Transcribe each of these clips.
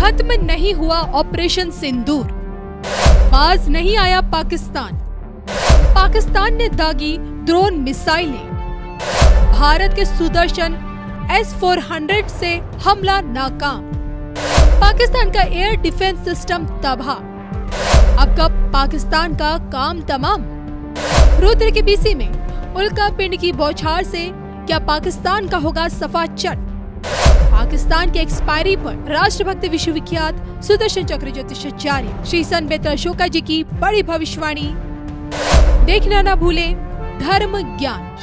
खत्म नहीं हुआ ऑपरेशन सिंदूर, बाज नहीं आया पाकिस्तान। पाकिस्तान ने दागी ड्रोन मिसाइलें, भारत के सुदर्शन S-400 से हमला नाकाम, पाकिस्तान का एयर डिफेंस सिस्टम तबाह। अब कब पाकिस्तान का काम तमाम? रुद्र के बीसी में उल्का पिंड की बौछार से क्या पाकिस्तान का होगा सफा चट? पाकिस्तान के एक्सपायरी पर राष्ट्रभक्त विश्वविख्यात सुदर्शन चक्र ज्योतिषाचार्य श्री संत बेतल अशोका जी की बड़ी भविष्यवाणी। देखना ना भूलें धर्म ज्ञान।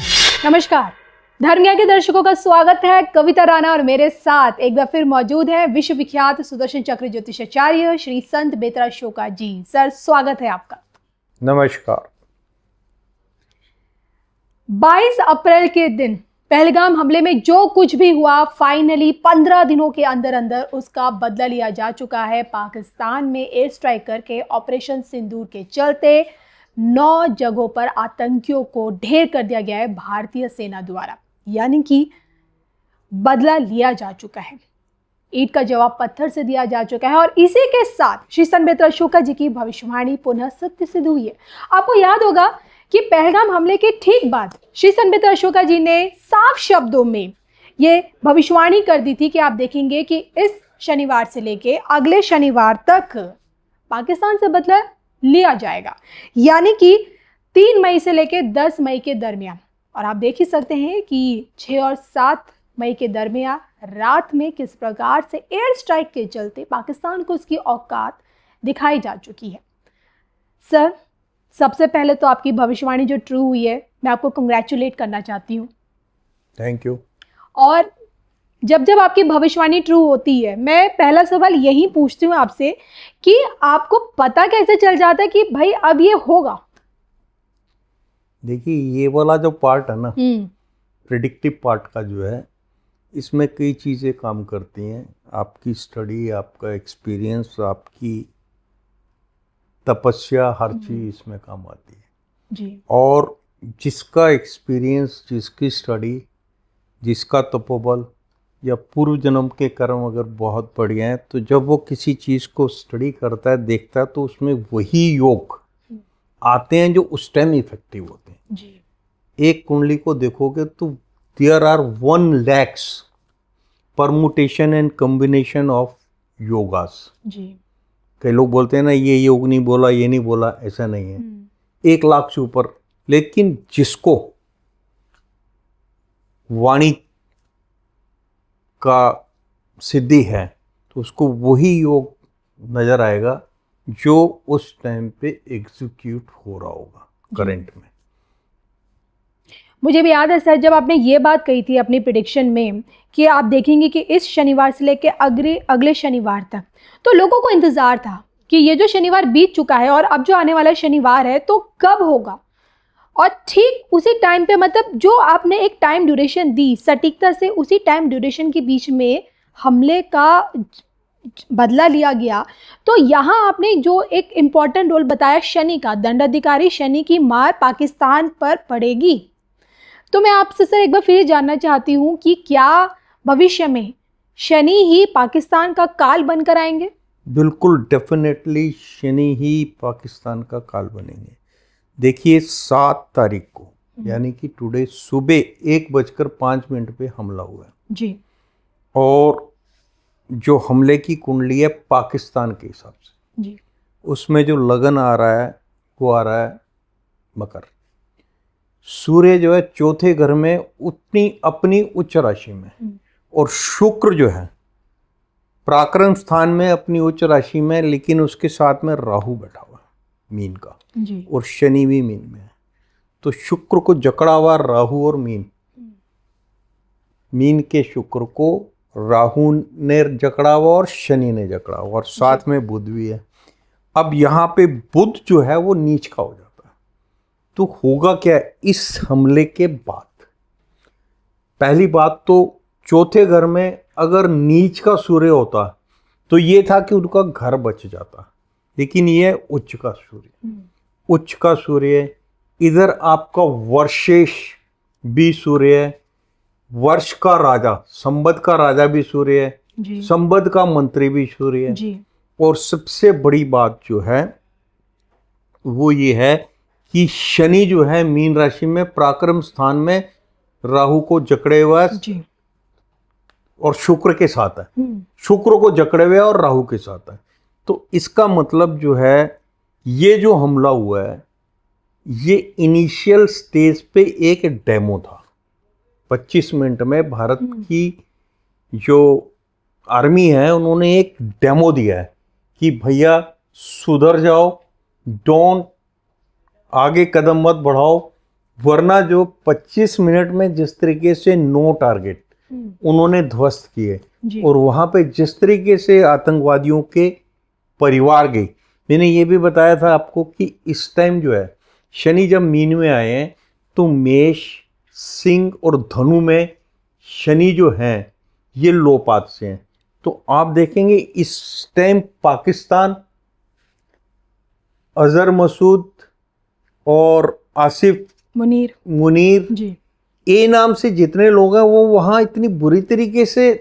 नमस्कार, धर्म ज्ञान के दर्शकों का स्वागत है। कविता राणा और मेरे साथ एक बार फिर मौजूद है विश्वविख्यात सुदर्शन चक्र ज्योतिषाचार्य श्री संत बेतल अशोका जी। सर, स्वागत है आपका। नमस्कार। 22 अप्रैल के दिन पहलगाम हमले में जो कुछ भी हुआ, फाइनली 15 दिनों के अंदर अंदर उसका बदला लिया जा चुका है। पाकिस्तान में एयर स्ट्राइक करके ऑपरेशन सिंदूर के चलते 9 जगहों पर आतंकियों को ढेर कर दिया गया है भारतीय सेना द्वारा, यानी कि बदला लिया जा चुका है। ईंट का जवाब पत्थर से दिया जा चुका है और इसी के साथ श्री संत बेतल अशोका जी की भविष्यवाणी पुनः सत्य सिद्ध हुई है। आपको याद होगा कि पहलगाम हमले के ठीक बाद श्री संत बेतल अशोका जी ने साफ शब्दों में ये भविष्यवाणी कर दी थी कि आप देखेंगे कि इस शनिवार से लेके अगले शनिवार तक पाकिस्तान से बदला लिया जाएगा, यानी कि 3 मई से लेके 10 मई के दरमियान। और आप देख ही सकते हैं कि 6 और 7 मई के दरमियान रात में किस प्रकार से एयर स्ट्राइक के चलते पाकिस्तान को उसकी औकात दिखाई जा चुकी है। सर, सबसे पहले तो आपकी भविष्यवाणी जो ट्रू हुई है, मैं आपको कंग्रेचुलेट करना चाहती हूँ। Thank you. और जब आपकी भविष्यवाणी ट्रू होती है, मैं पहला सवाल यही पूछती हूँ आपसे कि आपको पता कैसे चल जाता है कि भाई अब ये होगा? देखिए, ये वाला जो पार्ट है ना, प्रेडिक्टिव पार्ट का जो है, इसमें कई चीज़ें काम करती हैं। आपकी स्टडी, आपका एक्सपीरियंस, आपकी तपस्या, हर चीज़ इसमें काम आती है जी। और जिसका एक्सपीरियंस, जिसकी स्टडी, जिसका तपोबल या पूर्व जन्म के कर्म अगर बहुत बढ़िया हैं, तो जब वो किसी चीज़ को स्टडी करता है, देखता है, तो उसमें वही योग आते हैं जो उस टाइम इफेक्टिव होते हैं जी। एक कुंडली को देखोगे तो there are 1 lakhs permutation and combination of योगास जी। कई लोग बोलते हैं ना, ये योग नहीं बोला, ये नहीं बोला, ऐसा नहीं है। 1 लाख से ऊपर। लेकिन जिसको वाणी का सिद्धि है तो उसको वही योग नजर आएगा जो उस टाइम पे एग्जीक्यूट हो रहा होगा करंट में। मुझे भी याद है सर, जब आपने ये बात कही थी अपनी प्रेडिक्शन में कि आप देखेंगे कि इस शनिवार से लेके अगले शनिवार तक, तो लोगों को इंतजार था कि ये जो शनिवार बीत चुका है और अब जो आने वाला शनिवार है तो कब होगा। और ठीक उसी टाइम पे, मतलब जो आपने एक टाइम ड्यूरेशन दी सटीकता से, उसी टाइम ड्यूरेशन के बीच में हमले का बदला लिया गया। तो यहाँ आपने जो एक इम्पॉर्टेंट रोल बताया शनि का, दंडाधिकारी शनि की मार पाकिस्तान पर पड़ेगी। तो मैं आपसे सर एक बार फिर जानना चाहती हूँ कि क्या भविष्य में शनि ही पाकिस्तान का काल बनकर आएंगे? बिल्कुल, डेफिनेटली शनि ही पाकिस्तान का काल बनेंगे। देखिए, 7 तारीख को यानी कि टुडे सुबह 1:05 पे हमला हुआ है जी। और जो हमले की कुंडली है पाकिस्तान के हिसाब से जी, उसमें जो लगन आ रहा है वो आ रहा है मकर। सूर्य जो है 4थे घर में अपनी उच्च राशि में, और शुक्र जो है पराक्रम स्थान में अपनी उच्च राशि में, लेकिन उसके साथ में राहु बैठा हुआ है मीन का जी। और शनि भी मीन में है। तो शुक्र को जकड़ा हुआ राहु और मीन के शुक्र को राहु ने जकड़ा हुआ और शनि ने जकड़ा हुआ, और साथ में बुध भी है। अब यहाँ पे बुध जो है वो नीच का हो जाता है। तो होगा क्या इस हमले के बाद? पहली बात तो 4थे घर में अगर नीच का सूर्य होता तो ये था कि उनका घर बच जाता, लेकिन ये उच्च का सूर्य, उच्च का सूर्य इधर आपका वर्षेश भी सूर्य है, वर्ष का राजा, संबत का राजा भी सूर्य है, जी संबंध का मंत्री भी सूर्य है। जी और सबसे बड़ी बात जो है वो ये है कि शनि जो है मीन राशि में पराक्रम स्थान में राहु को जकड़े हुआ है जी और शुक्र के साथ है। हम्म शुक्र को जकड़े हुए और राहु के साथ है। तो इसका मतलब जो है ये जो हमला हुआ है ये इनिशियल स्टेज पे एक डेमो था। 25 मिनट में भारत की जो आर्मी है उन्होंने एक डेमो दिया है कि भैया सुधर जाओ, डोंट आगे कदम मत बढ़ाओ, वरना जो 25 मिनट में जिस तरीके से नो टारगेट उन्होंने ध्वस्त किए जी और वहां पे जिस तरीके से आतंकवादियों के परिवार गए। मैंने ये भी बताया था आपको कि इस टाइम जो है शनि जब मीन में आए हैं तो मेष, सिंह और धनु में शनि जो हैं ये लो पात से हैं। तो आप देखेंगे इस टाइम पाकिस्तान अजहर मसूद और आसिफ मुनीर जी ए नाम से जितने लोग हैं वो वहां इतनी बुरी तरीके से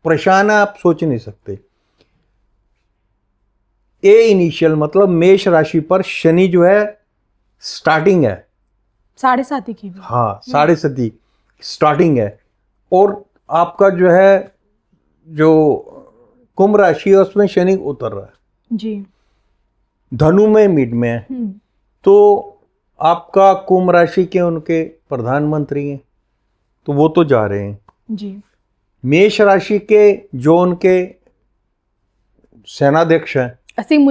परेशान है आप सोच नहीं सकते। ए इनिशियल मतलब मेष राशि पर शनि जो है स्टार्टिंग है 7.5 की भी। हाँ 7.5 स्टार्टिंग है। और आपका जो है जो कुंभ राशि है उसमें शनि उतर रहा है जी धनु में मिड में है। तो आपका कुंभ राशि के उनके प्रधानमंत्री हैं तो वो तो जा रहे हैं जी। मेष राशि के जो उनके सेनाध्यक्ष हैं असीम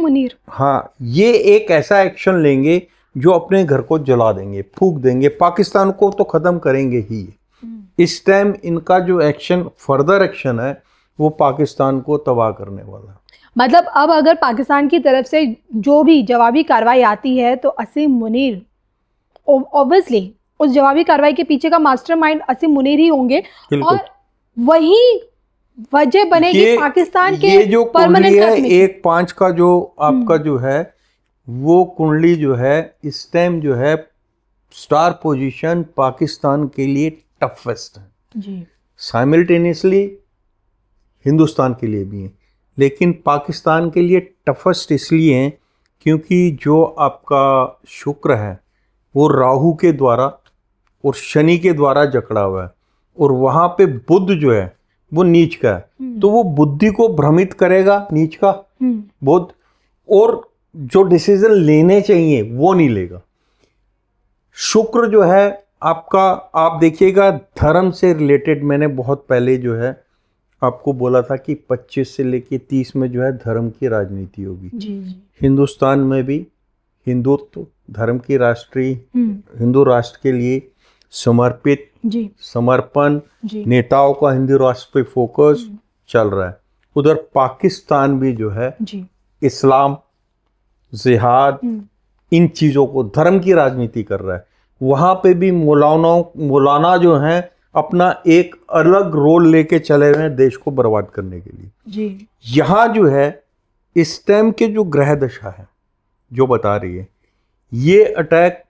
मुनीर हाँ ये एक ऐसा एक्शन लेंगे जो अपने घर को जला देंगे, फूंक देंगे, पाकिस्तान को तो खत्म करेंगे ही। इस टाइम इनका जो एक्शन फर्दर एक्शन है वो पाकिस्तान को तबाह करने वाला है। मतलब अब अगर पाकिस्तान की तरफ से जो भी जवाबी कार्रवाई आती है तो असीम मुनीर ऑब्वियसली उस जवाबी कार्रवाई के पीछे का मास्टरमाइंड असीम मुनीर ही होंगे और वही वजह बनेगी पाकिस्तान के ये जो कुंडली है 1-5 का जो आपका जो है वो कुंडली जो है इस टाइम जो है स्टार पोजीशन पाकिस्तान के लिए टफेस्ट है जी। साइमल्टेनियसली हिंदुस्तान के लिए भी है लेकिन पाकिस्तान के लिए टफेस्ट इसलिए है क्योंकि जो आपका शुक्र है वो राहु के द्वारा और शनि के द्वारा जकड़ा हुआ है और वहां पे बुध जो है वो नीच का है। तो वो बुद्धि को भ्रमित करेगा नीच का बुध और जो डिसीजन लेने चाहिए वो नहीं लेगा। शुक्र जो है आपका आप देखिएगा धर्म से रिलेटेड मैंने बहुत पहले जो है आपको बोला था कि 25 से लेके 30 में जो है धर्म की राजनीति होगी जी। हिंदुस्तान में भी हिंदुत्व धर्म की राष्ट्रीय हिंदू राष्ट्र के लिए समर्पित जी। समर्पण नेताओं का हिंदू राष्ट्र पे फोकस चल रहा है। उधर पाकिस्तान भी जो है जी। इस्लाम जिहाद इन चीजों को धर्म की राजनीति कर रहा है। वहां पे भी मौलाना जो हैं अपना एक अलग रोल लेके चले हुए हैं देश को बर्बाद करने के लिए जी। यहाँ जो है इस टाइम के जो ग्रह दशा है जो बता रही है ये अटैक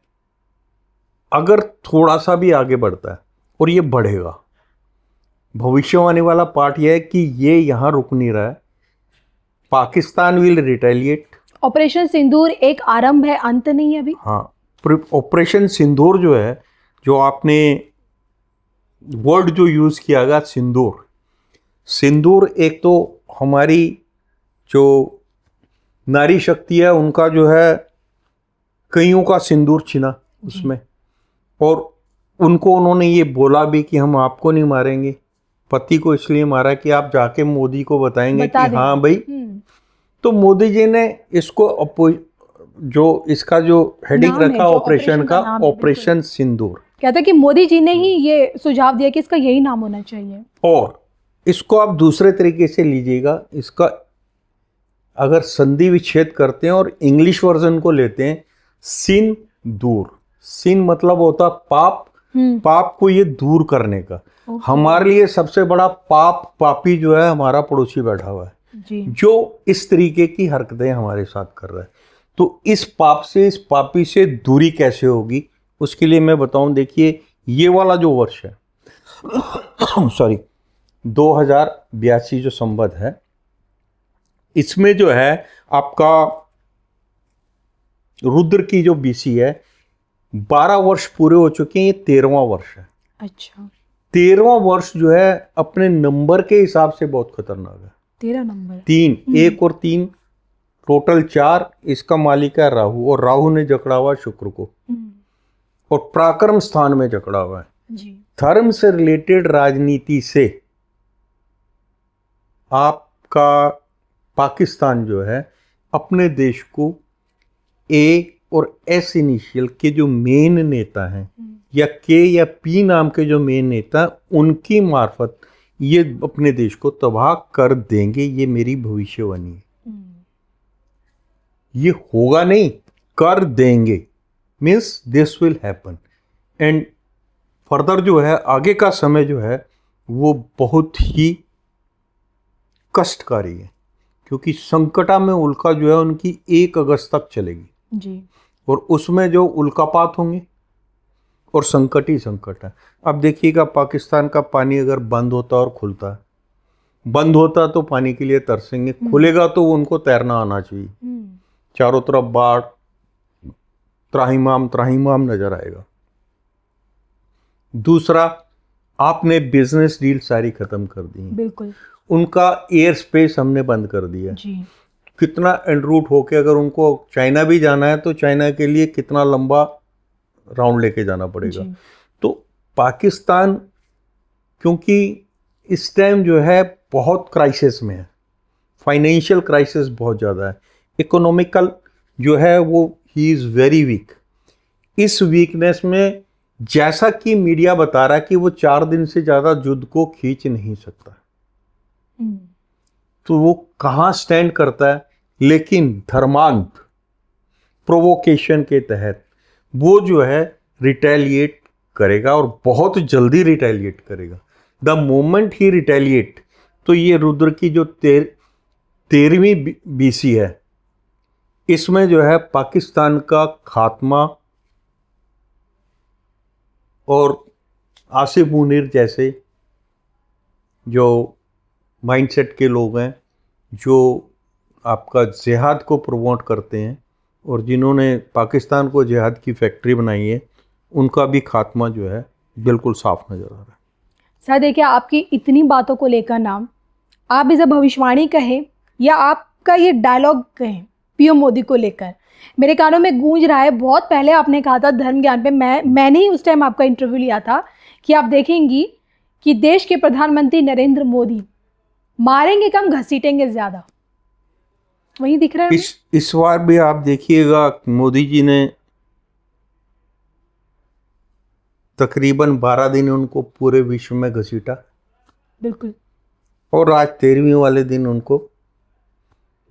अगर थोड़ा सा भी आगे बढ़ता है और ये बढ़ेगा भविष्यवाणी वाला पार्ट यह है कि ये यहाँ रुक नहीं रहा है। Pakistan will retaliate. ऑपरेशन सिंदूर एक आरंभ है अंत नहीं है अभी। हाँ ऑपरेशन सिंदूर जो है जो आपने वर्ड जो यूज किया गया सिंदूर एक तो हमारी जो नारी शक्ति है उनका जो है कईयों का सिंदूर छिना उसमें और उनको उन्होंने ये बोला भी कि हम आपको नहीं मारेंगे। पति को इसलिए मारा कि आप जाके मोदी को बताएंगे कि हाँ भाई। तो मोदी जी ने इसको जो इसका जो हेडिंग रखा ऑपरेशन का ऑपरेशन सिंदूर कहता है कि मोदी जी ने ही ये सुझाव दिया कि इसका यही नाम होना चाहिए। और इसको आप दूसरे तरीके से लीजिएगा इसका अगर संधि विच्छेद करते हैं और इंग्लिश वर्जन को लेते हैं सिंदूर। सिन मतलब होता पाप पाप को ये दूर करने का। हमारे लिए सबसे बड़ा पापी जो है हमारा पड़ोसी बैठा हुआ है जी। जो इस तरीके की हरकतें हमारे साथ कर रहा है। तो इस पाप से इस पापी से दूरी कैसे होगी उसके लिए मैं बताऊं। देखिए ये वाला जो वर्ष है सॉरी 2082 जो संवत है, इसमें जो है आपका रुद्र की जो बीसी है 12 वर्ष पूरे हो चुके हैं, ये 13वां वर्ष है। अच्छा, 13वां वर्ष जो है अपने नंबर के हिसाब से बहुत खतरनाक है। 13 नंबर 3, 1 और 3 टोटल 4। इसका मालिक है राहु, और राहु ने जकड़ा हुआ शुक्र को, और पराक्रम स्थान में जकड़ा हुआ है जी। धर्म से रिलेटेड राजनीति से आपका पाकिस्तान जो है अपने देश को ए और एस इनिशियल के जो मेन नेता हैं, या के या पी नाम के जो मेन नेता, उनकी मार्फत ये अपने देश को तबाह कर देंगे। ये मेरी भविष्यवाणी है। ये होगा नहीं, कर देंगे, means this will happen. And further जो है आगे का समय जो है वो बहुत ही कष्टकारी है, क्योंकि संकटा में उल्का जो है उनकी 1 अगस्त तक चलेगी जी। और उसमें जो उल्कापात होंगे और संकट ही संकट है। अब देखिएगा पाकिस्तान का पानी अगर बंद होता और खुलता, बंद होता तो पानी के लिए तरसेंगे, खुलेगा तो उनको तैरना आना चाहिए। चारों तरफ बाढ़, त्राहिमाम त्राहिमाम नजर आएगा। दूसरा, आपने बिजनेस डील सारी खत्म कर दी, बिल्कुल। उनका एयर स्पेस हमने बंद कर दिया जी। कितना एंड रूट होके अगर उनको चाइना भी जाना है तो चाइना के लिए कितना लंबा राउंड लेके जाना पड़ेगा। तो पाकिस्तान क्योंकि इस टाइम जो है बहुत क्राइसिस में है, फाइनेंशियल क्राइसिस बहुत ज़्यादा है, इकोनॉमिकल जो है वो ही इज़ वेरी वीक। इस वीकनेस में जैसा कि मीडिया बता रहा है कि वो 4 दिन से ज़्यादा युद्ध को खींच नहीं सकता, तो वो कहाँ स्टैंड करता है, लेकिन धर्मांत प्रोवोकेशन के तहत वो जो है रिटेलिएट करेगा और बहुत जल्दी रिटेलिएट करेगा। द मोमेंट ही रिटेलिएट, तो ये रुद्र की जो 13वीं बीसी है, इसमें जो है पाकिस्तान का खात्मा और आसिफ मुनीर जैसे जो माइंडसेट के लोग हैं, जो आपका जिहाद को प्रमोट करते हैं और जिन्होंने पाकिस्तान को जिहाद की फैक्ट्री बनाई है, उनका भी खात्मा जो है बिल्कुल साफ नज़र आ रहा है। सर देखिए, आपकी इतनी बातों को लेकर नाम, आप इसे भविष्यवाणी कहें या आपका ये डायलॉग कहें पीएम मोदी को लेकर, मेरे कानों में गूंज रहा है। बहुत पहले आपने कहा था धर्म ज्ञान पे, मैंने ही उस टाइम आपका इंटरव्यू लिया था कि आप देखेंगी कि देश के प्रधानमंत्री नरेंद्र मोदी मारेंगे कम, घसीटेंगे ज़्यादा। वही दिख रहा है इस बार भी आप देखिएगा मोदी जी ने तकरीबन 12 दिन उनको पूरे विश्व में घसीटा, बिल्कुल, और आज 13वीं वाले दिन उनको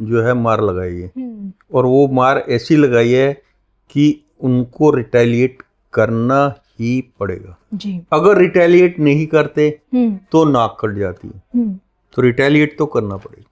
जो है मार लगाई है, और वो मार ऐसी लगाई है कि उनको रिटेलिएट करना ही पड़ेगा जी। अगर रिटेलिएट नहीं करते तो नाक कट जाती है, तो रिटेलिएट तो करना पड़ेगा।